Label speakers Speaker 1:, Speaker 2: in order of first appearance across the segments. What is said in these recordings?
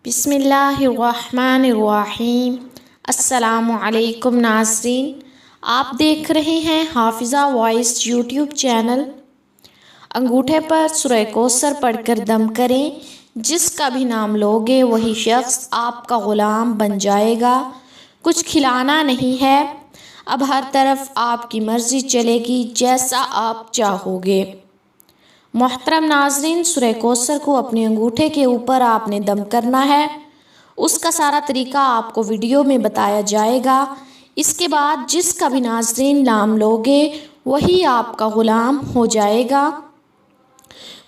Speaker 1: بسم اللہ الرحمن الرحیم۔ السلام علیکم ناظرین، آپ دیکھ رہے ہیں حافظہ وائس یوٹیوب چینل۔ انگوٹھے پر سورہ کوثر پڑھ کر دم کریں، جس کا بھی نام لوگے وہی شخص آپ کا غلام بن جائے گا۔ کچھ کھلانا نہیں ہے، اب ہر طرف آپ کی مرضی چلے گی، جیسا آپ چاہو گے۔ محترم ناظرین، سورہ کوثر کو اپنے انگوٹھے کے اوپر آپ نے دم کرنا ہے۔ اس کا سارا طریقہ آپ کو ویڈیو میں بتایا جائے گا۔ اس کے بعد جس کا بھی ناظرین نام لوگے وہی آپ کا غلام ہو جائے گا۔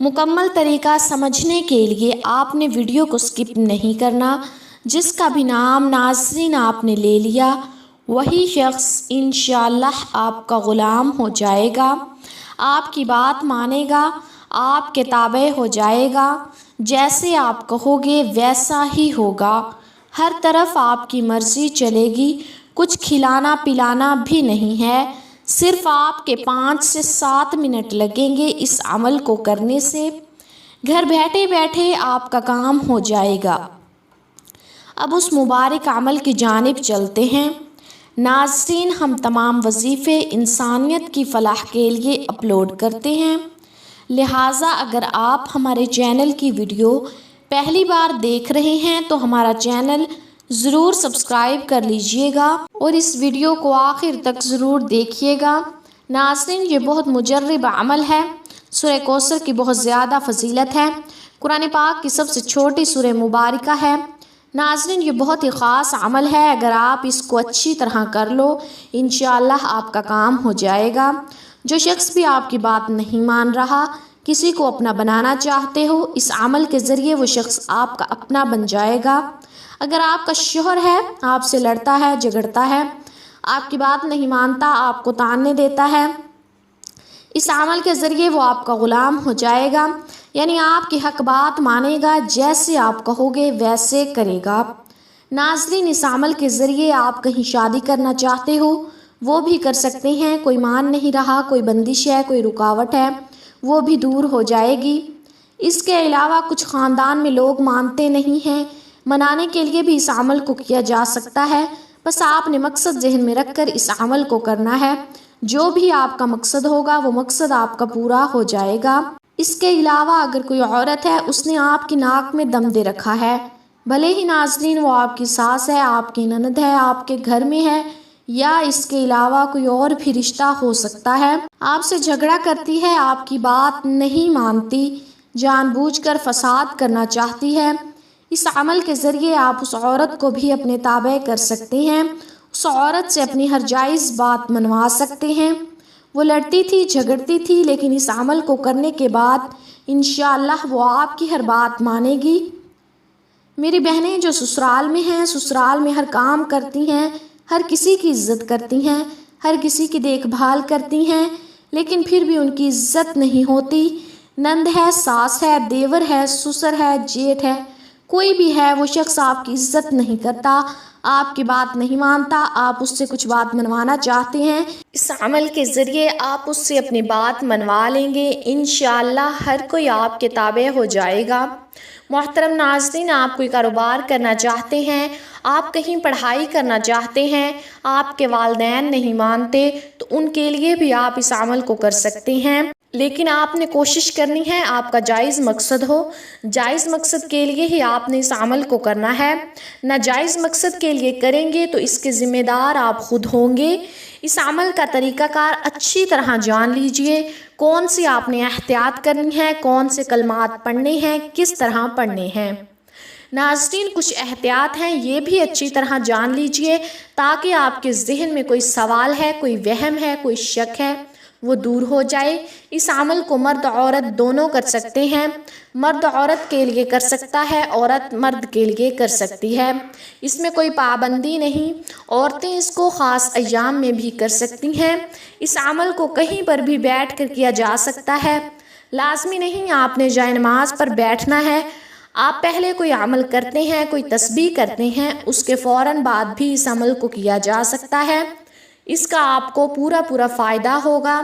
Speaker 1: مکمل طریقہ سمجھنے کے لیے آپ نے ویڈیو کو سکپ نہیں کرنا۔ جس کا بھی نام ناظرین آپ نے لے لیا وہی شخص انشاءاللہ آپ کا غلام ہو جائے گا، آپ کی بات مانے گا، آپ کے تابع ہو جائے گا۔ جیسے آپ کہو گے ویسا ہی ہوگا، ہر طرف آپ کی مرضی چلے گی۔ کچھ کھلانا پلانا بھی نہیں ہے، صرف آپ کے 5 سے 7 منٹ لگیں گے اس عمل کو کرنے سے۔ گھر بیٹھے بیٹھے آپ کا کام ہو جائے گا۔ اب اس مبارک عمل کی جانب چلتے ہیں۔ ناظرین، ہم تمام وظیفے انسانیت کی فلاح کے لیے اپلوڈ کرتے ہیں، لہٰذا اگر آپ ہمارے چینل کی ویڈیو پہلی بار دیکھ رہے ہیں تو ہمارا چینل ضرور سبسکرائب کر لیجئے گا اور اس ویڈیو کو آخر تک ضرور دیکھیے گا۔ ناظرین، یہ بہت مجرب عمل ہے۔ سورہ کوثر کی بہت زیادہ فضیلت ہے، قرآن پاک کی سب سے چھوٹی سورہ مبارکہ ہے۔ ناظرین، یہ بہت ہی خاص عمل ہے، اگر آپ اس کو اچھی طرح کر لو انشاءاللہ آپ کا کام ہو جائے گا۔ جو شخص بھی آپ کی بات نہیں مان رہا، کسی کو اپنا بنانا چاہتے ہو، اس عمل کے ذریعے وہ شخص آپ کا اپنا بن جائے گا۔ اگر آپ کا شوہر ہے، آپ سے لڑتا ہے، جھگڑتا ہے، آپ کی بات نہیں مانتا، آپ کو طعنے دیتا ہے، اس عمل کے ذریعے وہ آپ کا غلام ہو جائے گا، یعنی آپ کی حق بات مانے گا، جیسے آپ کہو گے ویسے کرے گا۔ ناظرین، اس عمل کے ذریعے آپ کہیں شادی کرنا چاہتے ہو وہ بھی کر سکتے ہیں، کوئی مان نہیں رہا، کوئی بندش ہے، کوئی رکاوٹ ہے، وہ بھی دور ہو جائے گی۔ اس کے علاوہ کچھ خاندان میں لوگ مانتے نہیں ہیں، منانے کے لیے بھی اس عمل کو کیا جا سکتا ہے، بس آپ نے مقصد ذہن میں رکھ کر اس عمل کو کرنا ہے۔ جو بھی آپ کا مقصد ہوگا وہ مقصد آپ کا پورا ہو جائے گا۔ اس کے علاوہ اگر کوئی عورت ہے، اس نے آپ کی ناک میں دم دے رکھا ہے، بھلے ہی ناظرین وہ آپ کی ساس ہے، آپ کی نند ہے، آپ کے گھر میں ہے، یا اس کے علاوہ کوئی اور بھی رشتہ ہو سکتا ہے، آپ سے جھگڑا کرتی ہے، آپ کی بات نہیں مانتی، جان بوجھ کر فساد کرنا چاہتی ہے، اس عمل کے ذریعے آپ اس عورت کو بھی اپنے تابع کر سکتے ہیں، اس عورت سے اپنی ہر جائز بات منوا سکتے ہیں۔ وہ لڑتی تھی، جھگڑتی تھی، لیکن اس عمل کو کرنے کے بعد انشاءاللہ وہ آپ کی ہر بات مانے گی۔ میری بہنیں جو سسرال میں ہیں، سسرال میں ہر کام کرتی ہیں، ہر کسی کی عزت کرتی ہیں، ہر کسی کی دیکھ بھال کرتی ہیں، لیکن پھر بھی ان کی عزت نہیں ہوتی۔ نند ہے، ساس ہے، دیور ہے، سسر ہے، جیٹھ ہے، کوئی بھی ہے، وہ شخص آپ کی عزت نہیں کرتا، آپ کی بات نہیں مانتا، آپ اس سے کچھ بات منوانا چاہتے ہیں، اس عمل کے ذریعے آپ اس سے اپنی بات منوا لیں گے، انشاءاللہ ہر کوئی آپ کے تابع ہو جائے گا۔ محترم ناظرین، آپ کوئی کاروبار کرنا چاہتے ہیں، آپ کہیں پڑھائی کرنا چاہتے ہیں، آپ کے والدین نہیں مانتے، تو ان کے لیے بھی آپ اس عمل کو کر سکتے ہیں، لیکن آپ نے کوشش کرنی ہے آپ کا جائز مقصد ہو۔ جائز مقصد کے لیے ہی آپ نے اس عمل کو کرنا ہے، ناجائز مقصد کے لیے کریں گے تو اس کے ذمہ دار آپ خود ہوں گے۔ اس عمل کا طریقہ کار اچھی طرح جان لیجئے، کون سی آپ نے احتیاط کرنی ہے، کون سے کلمات پڑھنے ہیں، کس طرح پڑھنے ہیں۔ ناظرین، کچھ احتیاط ہیں، یہ بھی اچھی طرح جان لیجئے تاکہ آپ کے ذہن میں کوئی سوال ہے، کوئی وہم ہے، کوئی شک ہے، وہ دور ہو جائے۔ اس عمل کو مرد عورت دونوں کر سکتے ہیں، مرد عورت کے لیے کر سکتا ہے، عورت مرد کے لیے کر سکتی ہے، اس میں کوئی پابندی نہیں، عورتیں اس کو خاص ایام میں بھی کر سکتی ہیں۔ اس عمل کو کہیں پر بھی بیٹھ کر کیا جا سکتا ہے، لازمی نہیں آپ نے جائے نماز پر بیٹھنا ہے۔ آپ پہلے کوئی عمل کرتے ہیں، کوئی تسبیح کرتے ہیں، اس کے فوراً بعد بھی اس عمل کو کیا جا سکتا ہے، اس کا آپ کو پورا فائدہ ہوگا۔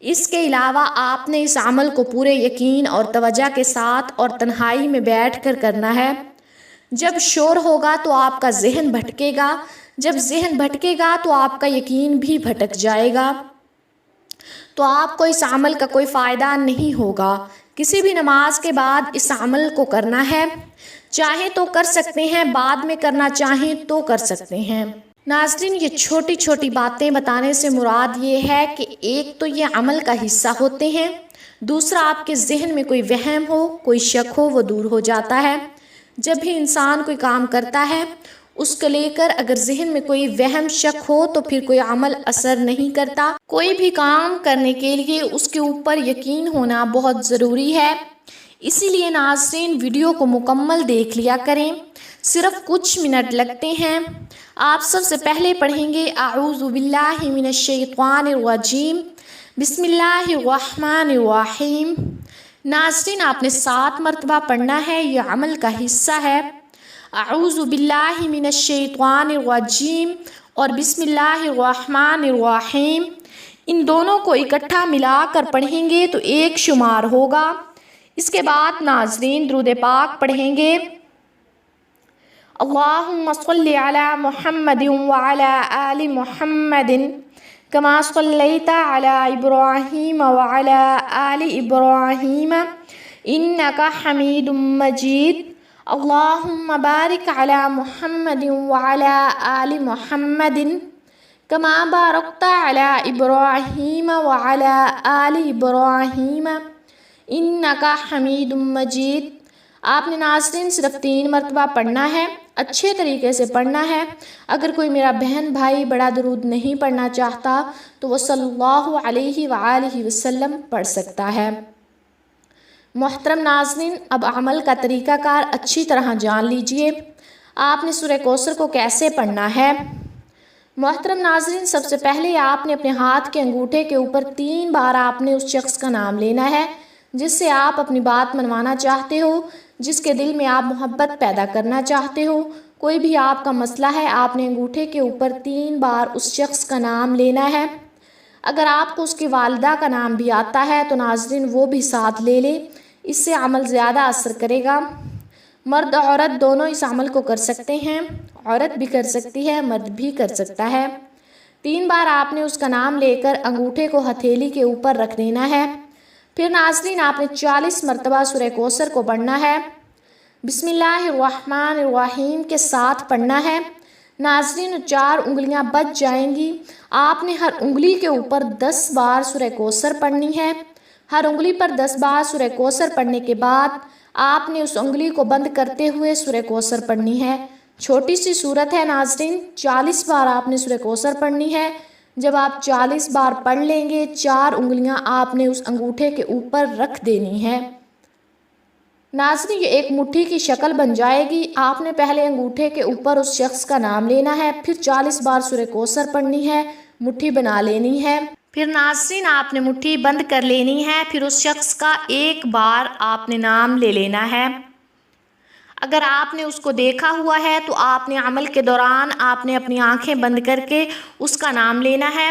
Speaker 1: اس کے علاوہ آپ نے اس عمل کو پورے یقین اور توجہ کے ساتھ اور تنہائی میں بیٹھ کر کرنا ہے۔ جب شور ہوگا تو آپ کا ذہن بھٹکے گا، جب ذہن بھٹکے گا تو آپ کا یقین بھی بھٹک جائے گا، تو آپ کو اس عمل کا کوئی فائدہ نہیں ہوگا۔ کسی بھی نماز کے بعد اس عمل کو کرنا ہے، چاہیں تو کر سکتے ہیں، بعد میں کرنا چاہیں تو کر سکتے ہیں۔ ناظرین، یہ چھوٹی چھوٹی باتیں بتانے سے مراد یہ ہے کہ ایک تو یہ عمل کا حصہ ہوتے ہیں، دوسرا آپ کے ذہن میں کوئی وہم ہو، کوئی شک ہو، وہ دور ہو جاتا ہے۔ جب بھی انسان کوئی کام کرتا ہے، اس کو لے کر اگر ذہن میں کوئی وہم شک ہو تو پھر کوئی عمل اثر نہیں کرتا۔ کوئی بھی کام کرنے کے لیے اس کے اوپر یقین ہونا بہت ضروری ہے۔ اسی لیے ناظرین، ویڈیو کو مکمل دیکھ لیا کریں، صرف کچھ منٹ لگتے ہیں۔ آپ سب سے پہلے پڑھیں گے اعوذ باللہ من الشیطان الرجیم، بسم اللہ الرحمن الرحیم۔ ناظرین، آپ نے 7 مرتبہ پڑھنا ہے، یہ عمل کا حصہ ہے۔ اعوذ باللہ من الشیطان الرجیم اور بسم اللہ الرحمن الرحیم، ان دونوں کو اکٹھا ملا کر پڑھیں گے تو ایک شمار ہوگا۔ اس کے بعد ناظرین درود پاک پڑھیں گے، اللہم صلی علی محمد وعلی آل محمد کما صلیت علی ابراہیم وعلی آل ابراہیم انک حمید مجید، اللہم بارک علی محمد وعلی آل محمد کما بارکت علی ابراہیم وعلی آل ابراہیم انک حمید مجید۔ آپ نے ناظرین صرف 3 مرتبہ پڑھنا ہے، اچھے طریقے سے پڑھنا ہے۔ اگر کوئی میرا بہن بھائی بڑا درود نہیں پڑھنا چاہتا تو وہ صلی اللہ علیہ وآلہ وسلم پڑھ سکتا ہے۔ محترم ناظرین، اب عمل کا طریقہ کار اچھی طرح جان لیجئے۔ آپ نے سورہ کوثر کو کیسے پڑھنا ہے؟ محترم ناظرین، سب سے پہلے آپ نے اپنے ہاتھ کے انگوٹھے کے اوپر 3 بار آپ نے اس شخص کا نام لینا ہے جس سے آپ اپنی بات منوانا چاہتے ہو، جس کے دل میں آپ محبت پیدا کرنا چاہتے ہو۔ کوئی بھی آپ کا مسئلہ ہے، آپ نے انگوٹھے کے اوپر 3 بار اس شخص کا نام لینا ہے۔ اگر آپ کو اس کی والدہ کا نام بھی آتا ہے تو ناظرین وہ بھی ساتھ لے لیں، اس سے عمل زیادہ اثر کرے گا۔ مرد عورت دونوں اس عمل کو کر سکتے ہیں، عورت بھی کر سکتی ہے، مرد بھی کر سکتا ہے۔ 3 بار آپ نے اس کا نام لے کر انگوٹھے کو ہتھیلی کے اوپر رکھ دینا ہے۔ پھر ناظرین آپ نے 40 مرتبہ سورہ کوثر کو پڑھنا ہے، بسم اللہ الرحمن الرحیم کے ساتھ پڑھنا ہے۔ ناظرین 4 انگلیاں بچ جائیں گی، آپ نے ہر انگلی کے اوپر 10 بار سورہ کوثر پڑھنی ہے۔ ہر انگلی پر 10 بار سورہ کوثر پڑھنے کے بعد آپ نے اس انگلی کو بند کرتے ہوئے سورہ کوثر پڑھنی ہے۔ چھوٹی سی صورت ہے ناظرین، 40 بار آپ نے سورہ کوثر پڑھنی ہے۔ جب آپ 40 بار پڑھ لیں گے، 4 انگلیاں آپ نے اس انگوٹھے کے اوپر رکھ دینی ہے۔ ناظرین یہ ایک مٹھی کی شکل بن جائے گی۔ آپ نے پہلے انگوٹھے کے اوپر اس شخص کا نام لینا ہے، پھر 40 بار سورہ کوثر پڑھنی ہے، مٹھی بنا لینی ہے۔ پھر ناظرین آپ نے مٹھی بند کر لینی ہے، پھر اس شخص کا 1 بار آپ نے نام لے لینا ہے۔ اگر آپ نے اس کو دیکھا ہوا ہے تو آپ نے عمل کے دوران آپ نے اپنی آنکھیں بند کر کے اس کا نام لینا ہے۔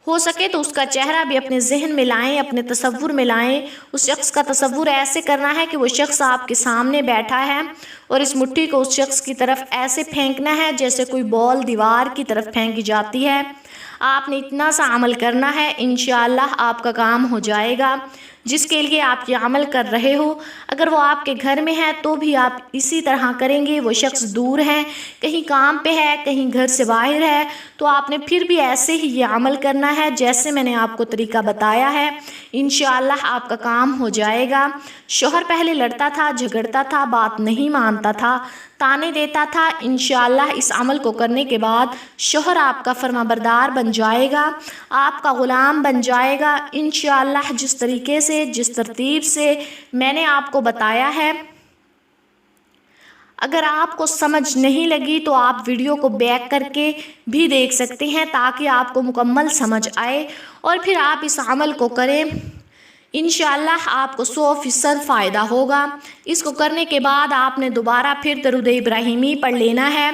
Speaker 1: ہو سکے تو اس کا چہرہ بھی اپنے ذہن میں لائیں، اپنے تصور میں لائیں۔ اس شخص کا تصور ایسے کرنا ہے کہ وہ شخص آپ کے سامنے بیٹھا ہے اور اس مٹھی کو اس شخص کی طرف ایسے پھینکنا ہے جیسے کوئی بال دیوار کی طرف پھینکی جاتی ہے۔ آپ نے اتنا سا عمل کرنا ہے، انشاءاللہ آپ کا کام ہو جائے گا۔ جس کے لیے آپ یہ عمل کر رہے ہو، اگر وہ آپ کے گھر میں ہے تو بھی آپ اسی طرح کریں گے۔ وہ شخص دور ہے، کہیں کام پہ ہے، کہیں گھر سے باہر ہے، تو آپ نے پھر بھی ایسے ہی یہ عمل کرنا ہے جیسے میں نے آپ کو طریقہ بتایا ہے۔ انشاءاللہ آپ کا کام ہو جائے گا۔ شوہر پہلے لڑتا تھا، جھگڑتا تھا، بات نہیں مانتا تھا، تانے دیتا تھا، انشاءاللہ اس عمل کو کرنے کے بعد شوہر آپ کا فرمانبردار بن جائے گا، آپ کا غلام بن جائے گا انشاءاللہ، جس طریقے سے، جس ترتیب سے میں نے آپ کو بتایا ہے۔ اگر آپ کو سمجھ نہیں لگی تو آپ ویڈیو کو بیک کر کے بھی دیکھ سکتے ہیں تاکہ آپ کو مکمل سمجھ آئے اور پھر آپ اس عمل کو کریں۔ انشاءاللہ آپ کو 100% فائدہ ہوگا۔ اس کو کرنے کے بعد آپ نے دوبارہ پھر درود ابراہیمی پڑھ لینا ہے۔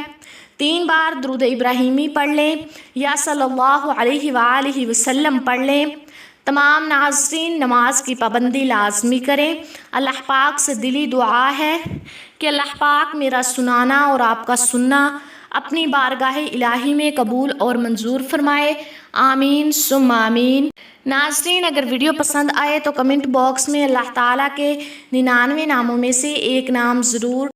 Speaker 1: 3 بار درود ابراہیمی پڑھ لیں یا صلی اللہ علیہ وآلہ وسلم پڑھ لیں۔ تمام ناظرین نماز کی پابندی لازمی کریں۔ اللہ پاک سے دلی دعا ہے کہ کہ اللہ پاک میرا سنانا اور آپ کا سننا اپنی بارگاہ الہی میں قبول اور منظور فرمائے، آمین ثم آمین۔ ناظرین، اگر ویڈیو پسند آئے تو کمنٹ باکس میں اللہ تعالیٰ کے 99 ناموں میں سے ایک نام ضرور